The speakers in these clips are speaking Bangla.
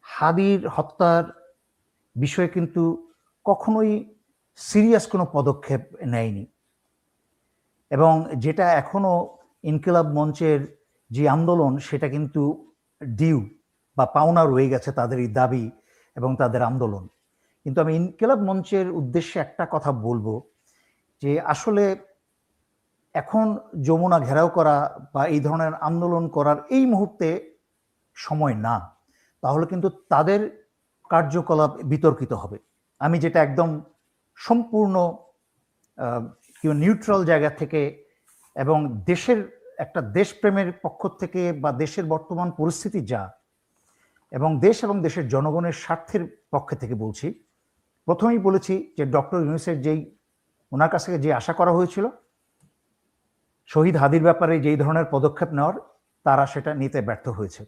হাদির হত্যার বিষয়ে কিন্তু কখনোই সিরিয়াস কোনো পদক্ষেপ নেয়নি, এবং যেটা এখনো ইনকিলাব মঞ্চের যে আন্দোলন সেটা কিন্তু ডিউ বা পাওনা রয়ে গেছে তাদের এই দাবি এবং তাদের আন্দোলন। কিন্তু আমি ইনকিলাব মঞ্চের উদ্দেশ্যে একটা কথা বলবো যে আসলে এখন যমুনা ঘেরাও করা বা এই ধরনের আন্দোলন করার এই মুহূর্তে সময় না, তাহলে কিন্তু তাদের কার্যকলাপ বিতর্কিত হবে। আমি যেটা একদম সম্পূর্ণ নিউট্রাল জায়গা থেকে এবং দেশের একটা দেশপ্রেমের পক্ষ থেকে বা দেশের বর্তমান পরিস্থিতি যা এবং দেশের জনগণের স্বার্থের পক্ষে থেকে বলছি। প্রথমেই বলেছি যে ডক্টর ইউনূসের যেই ওনার কাছ থেকে যে আশা করা হয়েছিল শহীদ হাদির ব্যাপারে যেই ধরনের পদক্ষেপ নেওয়ার, তারা সেটা নিতে ব্যর্থ হয়েছে।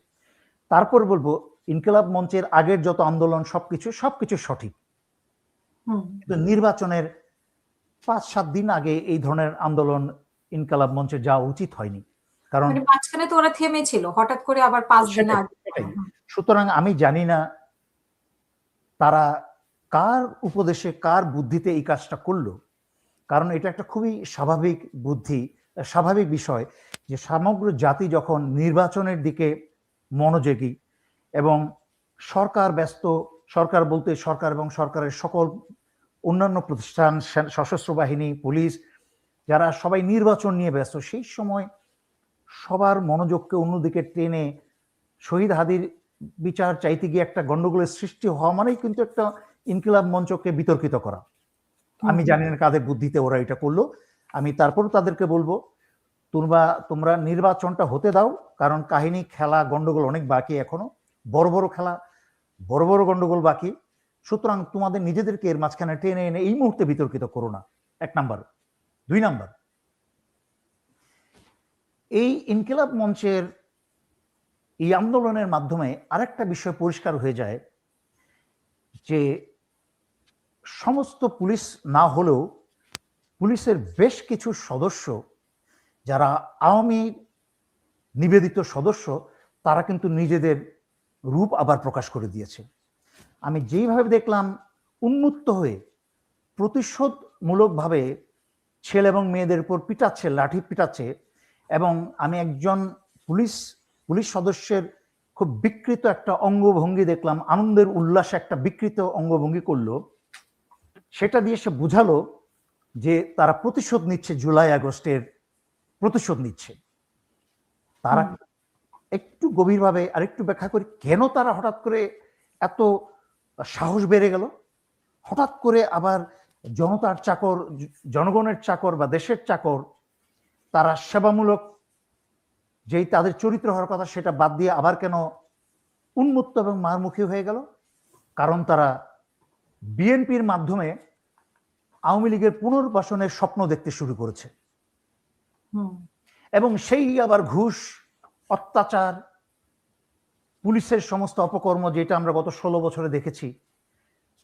তারপর বলবো ইনকিলাব মঞ্চের আগের যত আন্দোলন সবকিছু সঠিক, কিন্তু নির্বাচনের 5-7 দিন আগে এই ধরনের আন্দোলন ইনকিলাব মঞ্চে যাওয়া উচিত হয়নি, কারণ মাঝখানে তো ওরা থেমেছিল, হঠাৎ করে আবার 5 দিন আগে। সুতরাং আমি জানি না তারা কার উপদেশে কার বুদ্ধিতে এই কাজটা করলো, কারণ এটা একটা খুবই স্বাভাবিক বিষয় যে সমগ্র জাতি যখন নির্বাচনের দিকে মনোযোগী এবং সরকার ব্যস্ত, সরকার বলতে সরকার এবং সরকারের সকল অন্যান্য প্রতিষ্ঠান, সশস্ত্র বাহিনী, পুলিশ, যারা সবাই নির্বাচন নিয়ে ব্যস্ত, সেই সময় সবার মনোযোগকে অন্যদিকে টেনে শহীদ হাদির বিচার চাইতে গিয়ে একটা গন্ডগোলের সৃষ্টি হওয়া মানেই কিন্তু একটা ইনকিলাব মঞ্চকে বিতর্কিত করা। আমি জানি না কাদের বুদ্ধিতে ওরা এটা করলো। আমি তারপর তাদেরকে বলবো তোমরা নির্বাচনটা হতে দাও, কারণ কাহিনী খেলা গন্ডগোল অনেক বাকি, এখনো বড় খেলা বড় গন্ডগোল বাকি। সুতরাং তোমাদের নিজেদেরকে এর মাঝখানে টেনে এনে এই মুহূর্তে বিতর্কিত করো না, 1 নাম্বার। 2 নাম্বার, এই ইনকিলাব মঞ্চের এই আন্দোলনের মাধ্যমে আরেকটা বিষয় পরিষ্কার হয়ে যায় যে সমস্ত পুলিশ না হলেও পুলিশের বেশ কিছু সদস্য যারা আওয়ামী নিবেদিত সদস্য, তারা কিন্তু নিজেদের রূপ আবার প্রকাশ করে দিয়েছে। আমি যেইভাবে দেখলাম উন্মুক্ত হয়ে প্রতিশোধমূলকভাবে ছেলে এবং মেয়েদের উপর পিটাচ্ছে, লাঠি পিটাচ্ছে, এবং আমি একজন পুলিশ সদস্যের খুব বিকৃত একটা অঙ্গভঙ্গি দেখলাম, আনন্দের উল্লাসে একটা বিকৃত অঙ্গভঙ্গি করলো, সেটা দিয়ে সে বুঝালো যে তারা প্রতিশোধ নিচ্ছে, জুলাই আগস্টের প্রতিশোধ নিচ্ছে। তারা একটু গভীরভাবে আরেকটু ব্যাখ্যা করি কেন তারা হঠাৎ করে এত সাহস বেড়ে গেল, হঠাৎ করে আবার জনতার চাকর, জনগণের চাকর বা দেশের চাকর, তারা সেবামূলক যেই তাদের চরিত্র হওয়ার কথা সেটা বাদ দিয়ে আবার কেন উন্মত্ত এবং মারমুখী হয়ে গেল? কারণ তারা বিএনপির মাধ্যমে আওয়ামী লীগের পুনর্বাসনের স্বপ্ন দেখতে শুরু করেছে, এবং সেই আবার ঘুষ, অত্যাচার, পুলিশের সমস্ত অপকর্ম যেটা আমরা গত 16 বছরে দেখেছি,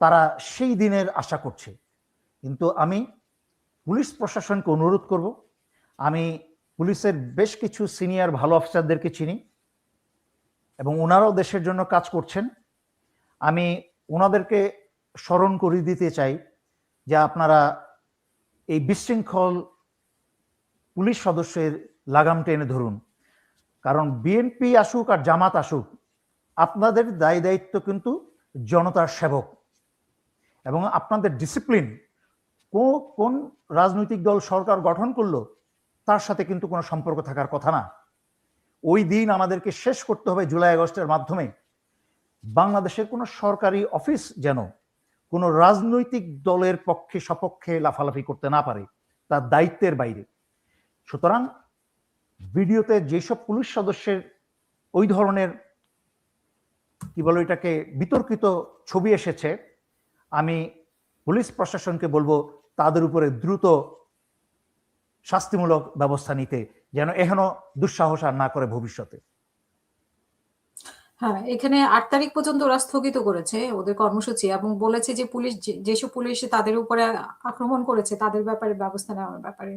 তারা সেই দিনের আশা করছে। কিন্তু আমি পুলিশ প্রশাসনকে অনুরোধ করব, আমি পুলিশের বেশ কিছু সিনিয়র ভালো অফিসারদেরকে চিনি এবং ওনারাও দেশের জন্য কাজ করছেন। আমি ওনাদেরকে স্মরণ করিয়ে দিতে চাই যে আপনারা এই বিশৃঙ্খল পুলিশ সদস্যের লাগাম টেনে ধরুন, কারণ বিএনপি আসুক আর জামাত আসুক, আপনাদের দায় দায়িত্ব কিন্তু জনতার সেবক, এবং আপনাদের ডিসিপ্লিন কোন রাজনৈতিক দল সরকার গঠন করলো তার সাথে কিন্তু কোনো সম্পর্ক থাকার কথা না। ওই দিন আমাদেরকে শেষ করতে হবে জুলাই আগস্টের মাধ্যমে বাংলাদেশের কোনো সরকারি অফিস যেন কোনো রাজনৈতিক দলের পক্ষে সপক্ষে লাফালাফি করতে না পারে, তার দায়িত্বের বাইরে। সুতরাং ভিডিওতে যেসব পুলিশ সদস্যের ওই ধরনের কি বলো এটাকে বিতর্কিত ছবি এসেছে, আমি পুলিশ প্রশাসনকে বলবো তাদের উপরে দ্রুত শাস্তিমূলক ব্যবস্থা নিতে, যেন এখনো দুঃসাহস আর না করে ভবিষ্যতে। হ্যাঁ, এখানে 8 তারিখ পর্যন্ত ওরা স্থগিত করেছে ওদের কর্মসূচি, এবং বলেছে যে পুলিশ যেসব পুলিশ তাদের উপরে আক্রমণ করেছে তাদের ব্যাপারে ব্যবস্থা নেওয়ার ব্যাপারে।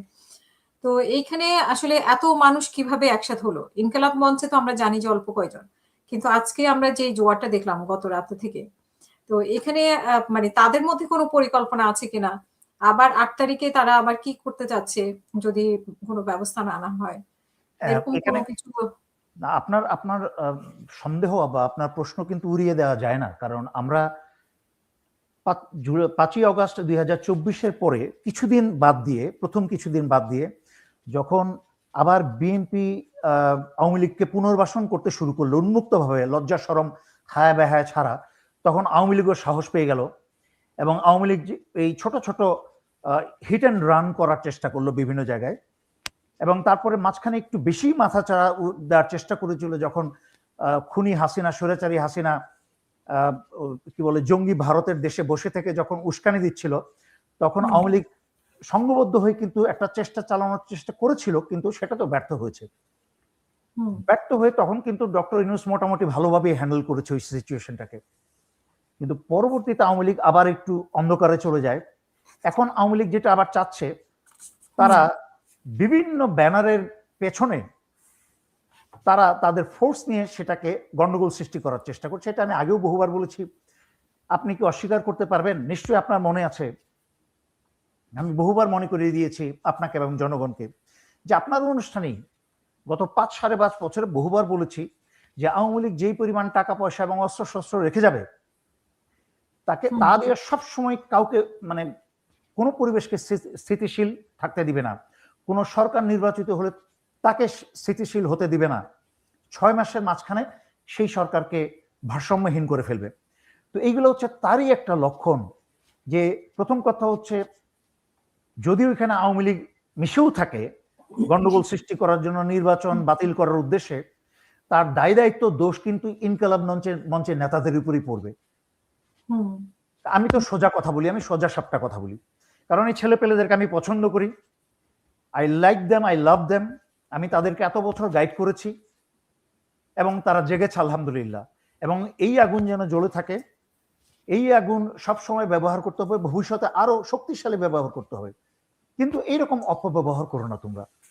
তো এইখানে আসলে এত মানুষ কিভাবে একসাথে হলো? ইনকিলাব মঞ্চে তো আমরা জানি যে অল্প কয়জন, কিন্তু আজকে আমরা যে জোয়ারটা দেখলাম গত রাত থেকে, তো এখানে মানে তাদের মধ্যে কোনো পরিকল্পনা আছে কিনা? আবার ৮ তারিখে তারা আবার কি করতে চাচ্ছে যদি কোনো ব্যবস্থা না নেওয়া হয়? এরকম এখানে কোনো কিছু না, আপনার আপনার সন্দেহ বা আপনার প্রশ্ন কিন্তু উড়িয়ে দেওয়া যায় না, কারণ আমরা 5ই অগস্ট 2024-এর পরে কিছুদিন বাদ দিয়ে, প্রথম কিছুদিন বাদ দিয়ে, যখন আবার বিএনপি আওয়ামী লীগকে পুনর্বাসন করতে শুরু করলো উন্মুক্তভাবে, লজ্জা শরম হায়া বেহায়া ছাড়া, তখন আওয়ামী লীগও সাহস পেয়ে গেল এবং আওয়ামী লীগ এই ছোট ছোট হিট অ্যান্ড রান করার চেষ্টা করলো বিভিন্ন জায়গায়। এবং তারপরে মাঝখানে একটু বেশি মাথাচাড়া দেওয়ার চেষ্টা করেছিল যখন খুনি হাসিনা, স্বৈরাচারী হাসিনা কি বলে জঙ্গি ভারতের দেশে বসে থেকে যখন উস্কানি দিচ্ছিল, তখন আওয়ামী লীগ সংঘবদ্ধ হয়ে কিন্তু একটা চেষ্টা চালানোর চেষ্টা করেছিল, কিন্তু সেটা তো ব্যর্থ হয়েছে। ব্যর্থ হয়ে তখন কিন্তু ডক্টর ইউনূস মোটামুটি ভালোভাবে হ্যান্ডেল করেছে ওই সিচুয়েশনটাকে। কিন্তু পরবর্তীতে আওয়ামী লীগ আবার একটু অন্ধকারে চলে যায়। এখন আওয়ামী লীগ যেটা আবার চাচ্ছে, তারা বিভিন্ন ব্যানারের পেছনে তারা তাদের ফোর্স নিয়ে সেটাকে গন্ডগোল সৃষ্টি করার চেষ্টা করছে। এটা আমি আগেও বহুবার বলেছি, আপনি কি অস্বীকার করতে পারবেন? নিশ্চয়ই আপনার মনে আছে, আমি বহুবার মনে করিয়ে দিয়েছি আপনাকে এবং জনগণকে, যে আপনার অনুষ্ঠানেই গত 5-5.5 বছরে বহুবার বলেছি যে আওয়ামী লীগ যেই পরিমাণ টাকা পয়সা এবং অস্ত্র শস্ত্র রেখে যাবে, তাকে তা দিয়ে সবসময় কাউকে মানে কোনো পরিবেশকে স্থিতিশীল থাকতে দিবে না, কোনো সরকার নির্বাচিত হলে তাকে স্থিতিশীল হতে দিবে না, 6 মাসের মাঝখানে সেই সরকারকে ভারসাম্যহীন করে ফেলবে। তো এইগুলো হচ্ছে তারই একটা লক্ষণ, যে প্রথম কথা হচ্ছে যদিও এখানে আওয়ামী লীগ মিশেও থাকে গন্ডগোল সৃষ্টি করার জন্য, নির্বাচন বাতিল করার উদ্দেশ্যে, তার দায় দায়িত্ব দোষ কিন্তু ইনকালাব মঞ্চের নেতাদের উপরই পড়বে। আমি তো সোজা কথা বলি, আমি সোজা সাপটা কথা বলি, কারণ এই ছেলে পেলেদেরকে আমি পছন্দ করি, I like them, I love them. আমি তাদেরকে এত বছর গাইড করেছি এবং তারা জেগেছে আলহামদুলিল্লাহ। এবং এই আগুন যেন জ্বলে থাকে, এই আগুন সবসময় ব্যবহার করতে হবে, ভবিষ্যতে আরো শক্তিশালী ব্যবহার করতে হবে, কিন্তু এইরকম অপব্যবহার করো না তোমরা।